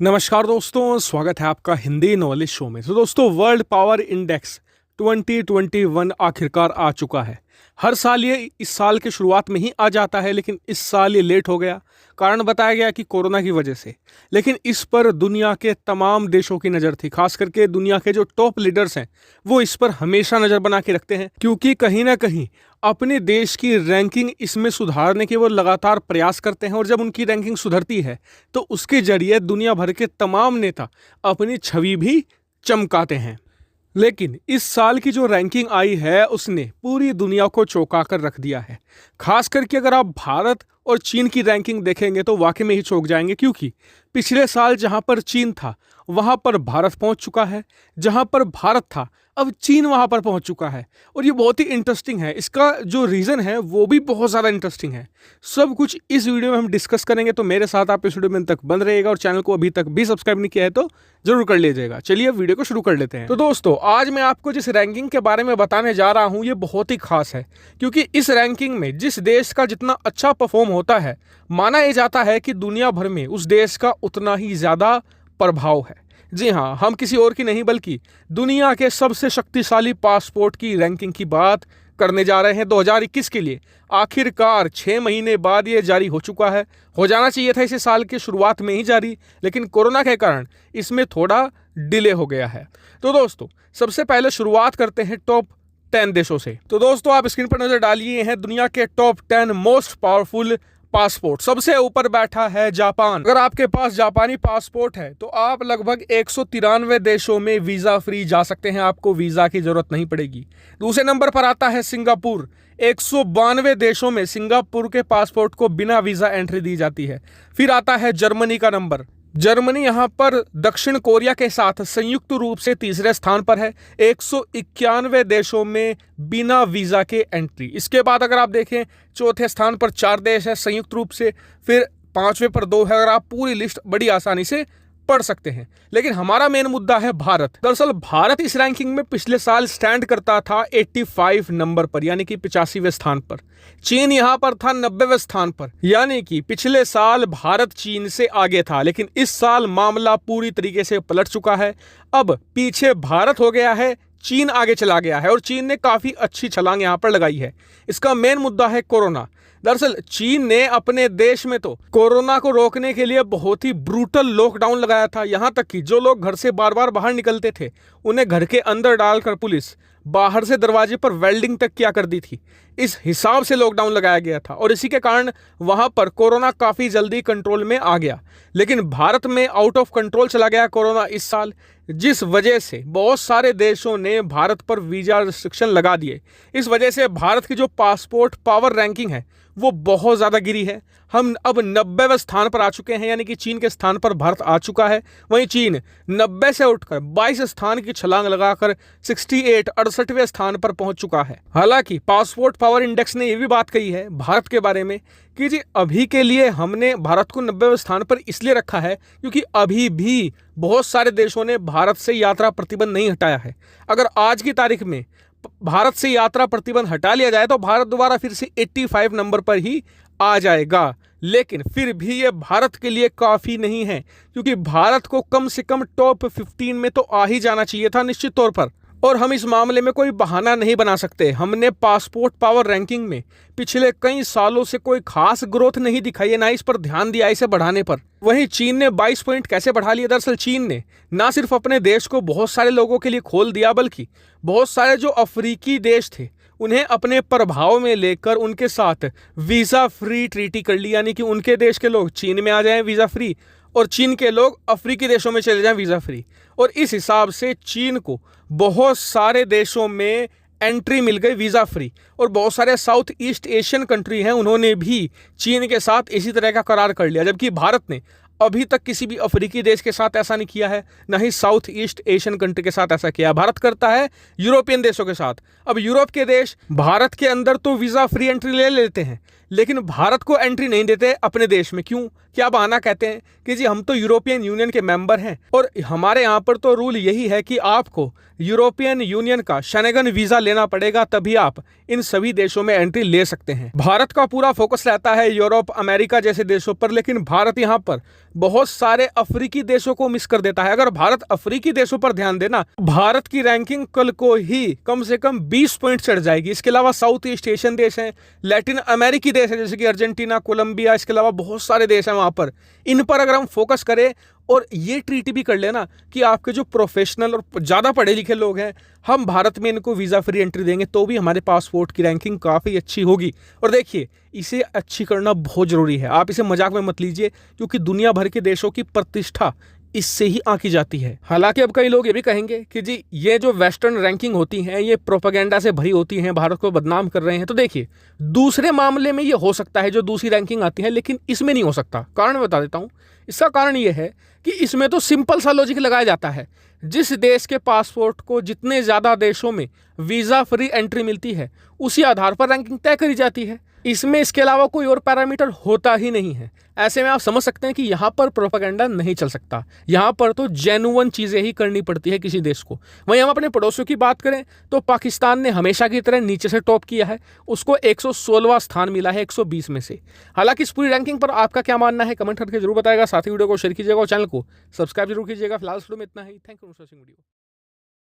नमस्कार दोस्तों, स्वागत है आपका हिंदी नॉलेज शो में। तो दोस्तों, वर्ल्ड पावर इंडेक्स 2021 आखिरकार आ चुका है। हर साल ये इस साल के शुरुआत में ही आ जाता है, लेकिन इस साल ये लेट हो गया। कारण बताया गया कि कोरोना की वजह से। लेकिन इस पर दुनिया के तमाम देशों की नज़र थी, खास करके दुनिया के जो टॉप लीडर्स हैं वो इस पर हमेशा नज़र बना के रखते हैं, क्योंकि कहीं ना कहीं अपने देश की रैंकिंग इसमें सुधारने के वो लगातार प्रयास करते हैं। और जब उनकी रैंकिंग सुधरती है तो उसके जरिए दुनिया भर के तमाम नेता अपनी छवि भी चमकाते हैं। लेकिन इस साल की जो रैंकिंग आई है उसने पूरी दुनिया को चौंका कर रख दिया है। खास करके अगर आप भारत और चीन की रैंकिंग देखेंगे तो वाकई में ही चौंक जाएंगे, क्योंकि पिछले साल जहां पर चीन था वहां पर भारत पहुंच चुका है, जहां पर भारत था अब चीन वहां पर पहुंच चुका है। और ये बहुत ही इंटरेस्टिंग है, इसका जो रीज़न है वो भी बहुत ज़्यादा इंटरेस्टिंग है। सब कुछ इस वीडियो में हम डिस्कस करेंगे, तो मेरे साथ आप इस वीडियो में अंत तक बंद रहिएगा। और चैनल को अभी तक भी सब्सक्राइब नहीं किया है तो जरूर कर लीजिएगा। चलिए अब वीडियो को शुरू कर लेते हैं। तो दोस्तों, आज मैं आपको जिस रैंकिंग के बारे में बताने जा रहा हूँ ये बहुत ही खास है, क्योंकि इस रैंकिंग में जिस देश का जितना अच्छा परफॉर्म होता है, माना यह जाता है कि दुनिया भर में उस देश का उतना ही ज़्यादा प्रभाव है। जी हाँ, हम किसी और की नहीं बल्कि दुनिया के सबसे शक्तिशाली पासपोर्ट की रैंकिंग की बात करने जा रहे हैं 2021 के लिए। आखिरकार 6 महीने बाद ये जारी हो चुका है। हो जाना चाहिए था इसे साल की शुरुआत में ही जारी, लेकिन कोरोना के कारण इसमें थोड़ा डिले हो गया है। तो दोस्तों, सबसे पहले शुरुआत करते हैं टॉप 10 देशों से। तो दोस्तों, आप स्क्रीन पर नजर डालिए हैं दुनिया के टॉप 10 मोस्ट पावरफुल पासपोर्ट। सबसे ऊपर बैठा है जापान। अगर आपके पास जापानी पासपोर्ट है तो आप लगभग 193 देशों में वीजा फ्री जा सकते हैं, आपको वीजा की जरूरत नहीं पड़ेगी। दूसरे नंबर पर आता है सिंगापुर। 192 देशों में सिंगापुर के पासपोर्ट को बिना वीजा एंट्री दी जाती है। फिर आता है जर्मनी का नंबर। जर्मनी यहाँ पर दक्षिण कोरिया के साथ संयुक्त रूप से तीसरे स्थान पर है, 191 देशों में बिना वीजा के एंट्री। इसके बाद अगर आप देखें, चौथे स्थान पर 4 देश है संयुक्त रूप से, फिर 5वें पर 2 है। अगर आप पूरी लिस्ट बड़ी आसानी से पढ़ सकते हैं, लेकिन हमारा मेन मुद्दा है भारत। दरअसल भारत इस रैंकिंग में पिछले साल स्टैंड करता था 85 नंबर पर, यानी कि 85वें स्थान पर। चीन यहां पर था 90वें स्थान पर, यानी कि पिछले साल भारत चीन से आगे था। लेकिन इस साल मामला पूरी तरीके से पलट चुका है। अब पीछे भारत हो गया है, चीन आगे चला गया है, और चीन ने काफी अच्छी छलांग यहां पर लगाई है। इसका मेन मुद्दा है कोरोना। दरअसल चीन ने अपने देश में तो कोरोना को रोकने के लिए बहुत ही ब्रूटल लॉकडाउन लगाया था। यहां तक कि जो लोग घर से बार बार बाहर निकलते थे उन्हें घर के अंदर डालकर पुलिस बाहर से दरवाजे पर वेल्डिंग तक किया कर दी थी। इस हिसाब से लॉकडाउन लगाया गया था, और इसी के कारण वहां पर कोरोना काफ़ी जल्दी कंट्रोल में आ गया। लेकिन भारत में आउट ऑफ कंट्रोल चला गया कोरोना इस साल, जिस वजह से बहुत सारे देशों ने भारत पर वीज़ा रिस्ट्रिक्शन लगा दिए। इस वजह से भारत की जो पासपोर्ट पावर रैंकिंग है वो बहुत ज़्यादा गिरी है। हम अब 90वें स्थान पर आ चुके हैं, यानी कि चीन के स्थान पर भारत आ चुका है। वहीं चीन 90 से उठकर 22 स्थान की छलांग लगाकर 68वें स्थान पर पहुंच चुका है। हालांकि पासपोर्ट पावर इंडेक्स ने यह भी बात कही है भारत के बारे में कि जी अभी के लिए हमने भारत को 90वें स्थान पर इसलिए रखा है क्योंकि अभी भी बहुत सारे देशों ने भारत से यात्रा प्रतिबंध नहीं हटाया है। अगर आज की तारीख में भारत से यात्रा प्रतिबंध हटा लिया जाए तो भारत दोबारा फिर से 85 नंबर पर ही आ जाएगा। लेकिन फिर भी ये भारत के लिए काफ़ी नहीं है, क्योंकि भारत को कम से कम टॉप 15 में तो आ ही जाना चाहिए था निश्चित तौर पर। और हम इस मामले में कोई बहाना नहीं बना सकते। हमने पासपोर्ट पावर रैंकिंग में पिछले कई सालों से कोई खास ग्रोथ नहीं दिखाई है, ना इस पर ध्यान दिया इसे बढ़ाने पर। वहीं चीन ने 22 पॉइंट कैसे बढ़ा लिए? दरअसल चीन ने ना सिर्फ अपने देश को बहुत सारे लोगों के लिए खोल दिया, बल्कि बहुत सारे जो अफ्रीकी देश थे उन्हें अपने प्रभाव में लेकर उनके साथ वीज़ा फ्री ट्रीटी कर ली, यानी कि उनके देश के लोग चीन में आ जाएं वीज़ा फ्री, और चीन के लोग अफ्रीकी देशों में चले जाएं वीज़ा फ्री। और इस हिसाब से चीन को बहुत सारे देशों में एंट्री मिल गई वीज़ा फ्री। और बहुत सारे साउथ ईस्ट एशियन कंट्री हैं, उन्होंने भी चीन के साथ इसी तरह का करार कर लिया, जबकि भारत ने अभी तक किसी भी अफ्रीकी देश के साथ ऐसा नहीं किया है, ना ही साउथ ईस्ट एशियन कंट्री के साथ ऐसा किया। भारत करता है यूरोपियन देशों के साथ। अब यूरोप के देश भारत के अंदर तो वीज़ा फ्री एंट्री ले लेते हैं, लेकिन भारत को एंट्री नहीं देते अपने देश में। क्यों? कि आप आना कहते हैं कि जी हम तो यूरोपियन यूनियन के मेंबर हैं और हमारे यहाँ पर तो रूल यही है कि आपको यूरोपियन यूनियन का शेंगन वीजा लेना पड़ेगा, तभी आप इन सभी देशों में एंट्री ले सकते हैं। भारत का पूरा फोकस रहता है यूरोप, अमेरिका जैसे देशों पर, लेकिन भारत यहाँ पर बहुत सारे अफ्रीकी देशों को मिस कर देता है। अगर भारत अफ्रीकी देशों पर ध्यान देना, भारत की रैंकिंग कल को ही कम से कम 20 पॉइंट चढ़ जाएगी। इसके अलावा साउथ ईस्ट एशियन देश हैं, लैटिन अमेरिकी देश है जैसे कि अर्जेंटीना, कोलंबिया, इसके अलावा बहुत सारे देश हैं वहां पर। इन पर अगर हम फोकस करें और ये ट्रीटी भी कर लेना कि आपके जो प्रोफेशनल और ज़्यादा पढ़े लिखे लोग हैं, हम भारत में इनको वीज़ा फ्री एंट्री देंगे, तो भी हमारे पासपोर्ट की रैंकिंग काफ़ी अच्छी होगी। और देखिए, इसे अच्छी करना बहुत ज़रूरी है, आप इसे मजाक में मत लीजिए, क्योंकि दुनिया भर के देशों की प्रतिष्ठा इससे ही आंकी जाती है। हालांकि अब कई लोग ये भी कहेंगे कि जी ये जो वेस्टर्न रैंकिंग होती हैं ये प्रोपेगेंडा से भरी होती हैं, भारत को बदनाम कर रहे हैं। तो देखिए, दूसरे मामले में ये हो सकता है जो दूसरी रैंकिंग आती है, लेकिन इसमें नहीं हो सकता। कारण बता देता हूं। इसका कारण ये है कि इसमें तो सिंपल सा लॉजिक लगाया जाता है, जिस देश के पासपोर्ट को जितने ज़्यादा देशों में वीज़ा फ्री एंट्री मिलती है उसी आधार पर रैंकिंग तय करी जाती है। इसमें इसके अलावा कोई और पैरामीटर होता ही नहीं है। ऐसे में आप समझ सकते हैं कि यहाँ पर प्रोपेगेंडा नहीं चल सकता, यहाँ पर तो जेन्युइन चीज़ें ही करनी पड़ती है किसी देश को। वहीं हम अपने पड़ोसियों की बात करें तो पाकिस्तान ने हमेशा की तरह नीचे से टॉप किया है, उसको 116वां स्थान मिला है 120 में से। हालांकि इस पूरी रैंकिंग पर आपका क्या मानना है कमेंट करके जरूर बताएगा, साथ ही वीडियो को शेयर कीजिएगा और चैनल को सब्सक्राइब जरूर कीजिएगा। फिलहाल वीडियो में इतना ही। Thank you for watching video.